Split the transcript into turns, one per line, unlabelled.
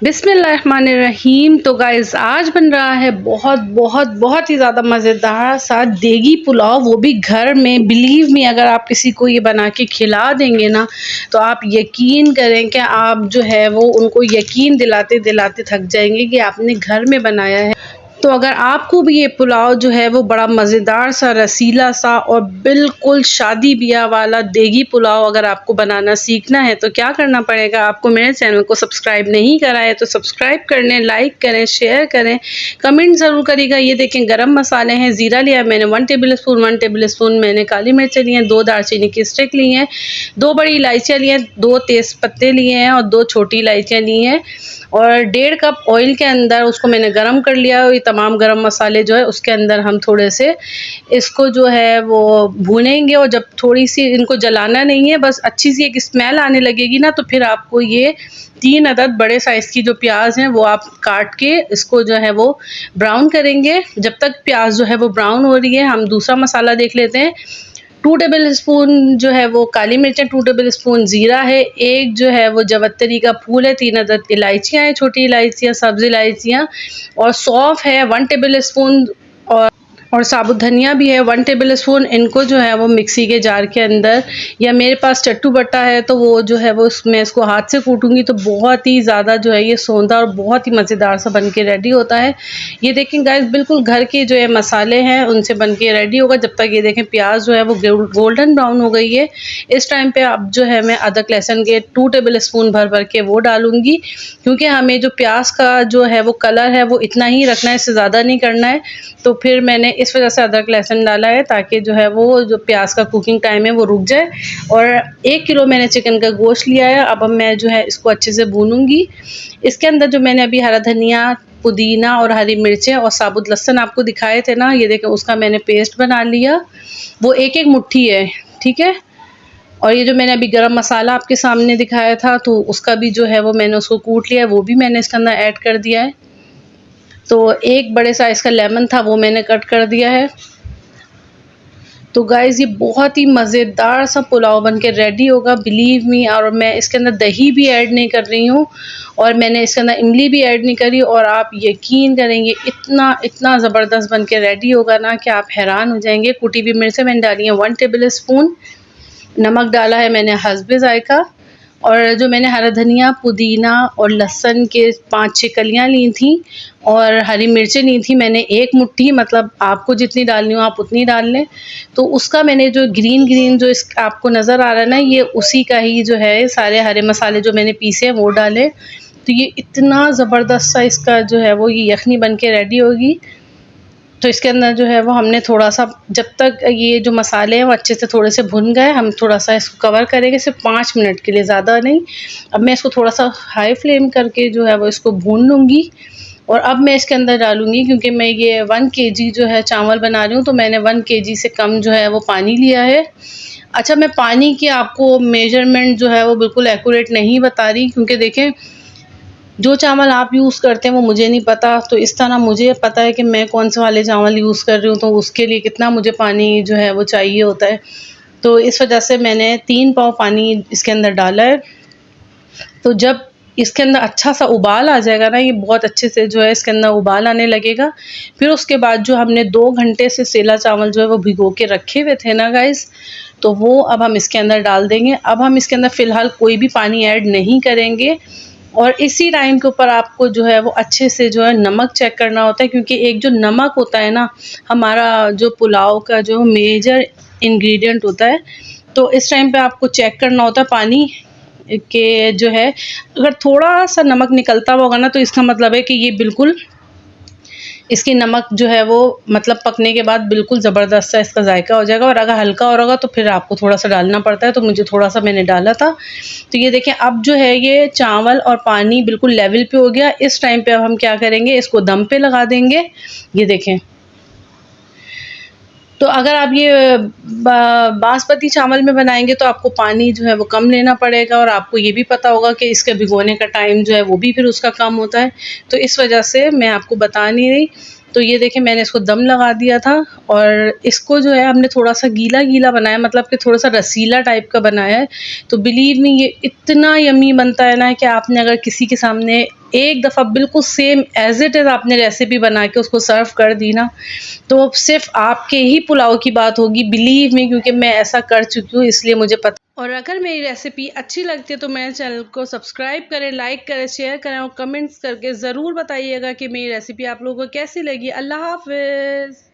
बिस्मिल्लाहिर्रहमानिर्रहीम। तो गाइज़ आज बन रहा है बहुत ही ज़्यादा मज़ेदार सा देगी पुलाव, वो भी घर में। बिलीव मी, अगर आप किसी को ये बना के खिला देंगे ना तो आप यकीन करें कि आप जो है वो उनको यकीन दिलाते दिलाते थक जाएंगे कि आपने घर में बनाया है। तो अगर आपको भी ये पुलाव जो है वो बड़ा मज़ेदार सा, रसीला सा और बिल्कुल शादी ब्याह वाला देगी पुलाव अगर आपको बनाना सीखना है तो क्या करना पड़ेगा आपको, मेरे चैनल को सब्सक्राइब नहीं करा है तो सब्सक्राइब कर लें, लाइक करें, शेयर करें, कमेंट ज़रूर करिएगा। ये देखें गरम मसाले हैं, ज़ीरा लिया मैंने 1 टेबल स्पून मैंने काली मिर्च ली हैं, 2 दालचीनी की स्टिक ली हैं, 2 बड़ी इलायचियाँ ली हैं, 2 तेज़ पत्ते लिए हैं और 2 छोटी इलायचियाँ ली हैं और 1.5 कप ऑयल के अंदर उसको मैंने गरम कर लिया। ये तमाम गरम मसाले जो है उसके अंदर हम थोड़े से इसको जो है वो भूनेंगे और जब थोड़ी सी इनको जलाना नहीं है, बस अच्छी सी एक स्मेल आने लगेगी ना तो फिर आपको ये 3 अदद बड़े साइज़ की जो प्याज हैं वो आप काट के इसको जो है वो ब्राउन करेंगे। जब तक प्याज जो है वो ब्राउन हो रही है हम दूसरा मसाला देख लेते हैं। 2 टेबल स्पून जो है वो काली मिर्चें, 2 टेबल स्पून ज़ीरा है, एक जो है वो जवत्तरी का फूल है, 3 अदद इलायचियाँ हैं, छोटी इलायचियाँ, सब्ज़ इलायचियाँ और सौंफ है 1 टेबल स्पून और साबुत धनिया भी है 1 टेबल स्पून। इनको जो है वो मिक्सी के जार के अंदर, या मेरे पास चट्टू बट्टा है तो वो जो है वो मैं इसको हाथ से कूटूंगी तो बहुत ही ज़्यादा जो है ये सौंधा और बहुत ही मज़ेदार सा बन के रेडी होता है। ये देखें गाइस, बिल्कुल घर के जो है मसाले हैं उनसे बन के रेडी होगा। जब तक ये देखें प्याज जो है वो गोल्डन ब्राउन हो गई है, इस टाइम पे अब जो है मैं अदरक लहसुन के 2 टेबल स्पून भर के वो डालूंगी, क्योंकि हमें जो प्याज का जो है वो कलर है वो इतना ही रखना है, इससे ज़्यादा नहीं करना है। तो फिर मैंने इस वजह से अदरक लहसुन डाला है ताकि जो है वो जो प्याज का कुकिंग टाइम है वो रुक जाए। और 1 किलो मैंने चिकन का गोश्त लिया है। अब मैं जो है इसको अच्छे से भूनूंगी। इसके अंदर जो मैंने अभी हरा धनिया, पुदीना और हरी मिर्चें और साबुत लहसुन आपको दिखाए थे ना, ये देखें उसका मैंने पेस्ट बना लिया, वो एक मुट्ठी है, ठीक है। और ये जो मैंने अभी गरम मसाला आपके सामने दिखाया था तो उसका भी जो है वो मैंने उसको कूट लिया है, वो भी मैंने इसके अंदर ऐड कर दिया है। तो एक बड़े साइज़ का लेमन था वो मैंने कट कर दिया है। तो गाइज़ ये बहुत ही मज़ेदार सा पुलाव बन के रेडी होगा, बिलीव मी। और मैं इसके अंदर दही भी ऐड नहीं कर रही हूँ और मैंने इसके अंदर इमली भी ऐड नहीं करी, और आप यकीन करेंगे इतना ज़बरदस्त बन के रेडी होगा ना कि आप हैरान हो जाएंगे। कुटी हुई मिर्चें मैंने डाली हैं 1 टेबल स्पून, नमक डाला है मैंने हस्बे ज़ायका, और जो मैंने हरा धनिया, पुदीना और लहसुन के 5-6 कलियाँ ली थी और हरी मिर्चें ली थी मैंने 1 मुट्ठी, मतलब आपको जितनी डालनी हो आप उतनी डाल लें। तो उसका मैंने जो ग्रीन जो इस आपको नज़र आ रहा है ना, ये उसी का ही जो है सारे हरे मसाले जो मैंने पीसे हैं वो डाले। तो ये इतना ज़बरदस्त सा इसका जो है वो ये यखनी बन के रेडी होगी। तो इसके अंदर जो है वो हमने थोड़ा सा, जब तक ये जो मसाले हैं वो अच्छे से थोड़े से भुन गए, हम थोड़ा सा इसको कवर करेंगे सिर्फ 5 मिनट के लिए, ज़्यादा नहीं। अब मैं इसको थोड़ा सा हाई फ्लेम करके जो है वो इसको भून लूँगी। और अब मैं इसके अंदर डालूँगी, क्योंकि मैं ये 1 केजी जो है चावल बना रही हूँ तो मैंने 1 केजी से कम जो है वो पानी लिया है। अच्छा, मैं पानी की आपको मेजरमेंट जो है वो बिल्कुल एक्यूरेट नहीं बता रही, क्योंकि देखें जो चावल आप यूज़ करते हैं वो मुझे नहीं पता, तो इस तरह मुझे पता है कि मैं कौन से वाले चावल यूज़ कर रही हूँ तो उसके लिए कितना मुझे पानी जो है वो चाहिए होता है। तो इस वजह से मैंने 3 पाव पानी इसके अंदर डाला है। तो जब इसके अंदर अच्छा सा उबाल आ जाएगा ना, ये बहुत अच्छे से जो है इसके अंदर उबाल आने लगेगा, फिर उसके बाद जो हमने 2 घंटे से सेला चावल जो है वो भिगो के रखे हुए थे ना गाइस, तो वो अब हम इसके अंदर डाल देंगे। अब हम इसके अंदर फ़िलहाल कोई भी पानी ऐड नहीं करेंगे और इसी टाइम के ऊपर आपको जो है वो अच्छे से जो है नमक चेक करना होता है, क्योंकि एक जो नमक होता है ना हमारा जो पुलाव का जो मेजर इंग्रेडिएंट होता है। तो इस टाइम पे आपको चेक करना होता है पानी के जो है, अगर थोड़ा सा नमक निकलता होगा ना तो इसका मतलब है कि ये बिल्कुल इसकी नमक जो है वो मतलब पकने के बाद बिल्कुल ज़बरदस्त सा इसका जायका हो जाएगा। और अगर हल्का हो रहा तो फिर आपको थोड़ा सा डालना पड़ता है, तो मुझे थोड़ा सा मैंने डाला था। तो ये देखें अब जो है ये चावल और पानी बिल्कुल लेवल पे हो गया। इस टाइम पे अब हम क्या करेंगे, इसको दम पे लगा देंगे। ये देखें, तो अगर आप ये बासमती चावल में बनाएंगे तो आपको पानी जो है वो कम लेना पड़ेगा, और आपको ये भी पता होगा कि इसके भिगोने का टाइम जो है वो भी फिर उसका कम होता है। तो इस वजह से मैं आपको बता नहीं रही। तो ये देखें मैंने इसको दम लगा दिया था और इसको जो है हमने थोड़ा सा गीला बनाया, मतलब कि थोड़ा सा रसीला टाइप का बनाया है। तो बिलीव मी ये इतना यमी बनता है ना कि आपने अगर किसी के सामने एक दफ़ा बिल्कुल सेम एज़ इट इज़ आपने रेसिपी बना के उसको सर्व कर दी ना, तो सिर्फ़ आपके ही पुलाव की बात होगी, बिलीव मी, क्योंकि मैं ऐसा कर चुकी हूँ, इसलिए मुझे पता। और अगर मेरी रेसिपी अच्छी लगती है तो मेरे चैनल को सब्सक्राइब करें, लाइक करें, शेयर करें और कमेंट्स करके ज़रूर बताइएगा कि मेरी रेसिपी आप लोगों को कैसी लगी। अल्लाह हाफ़िज़।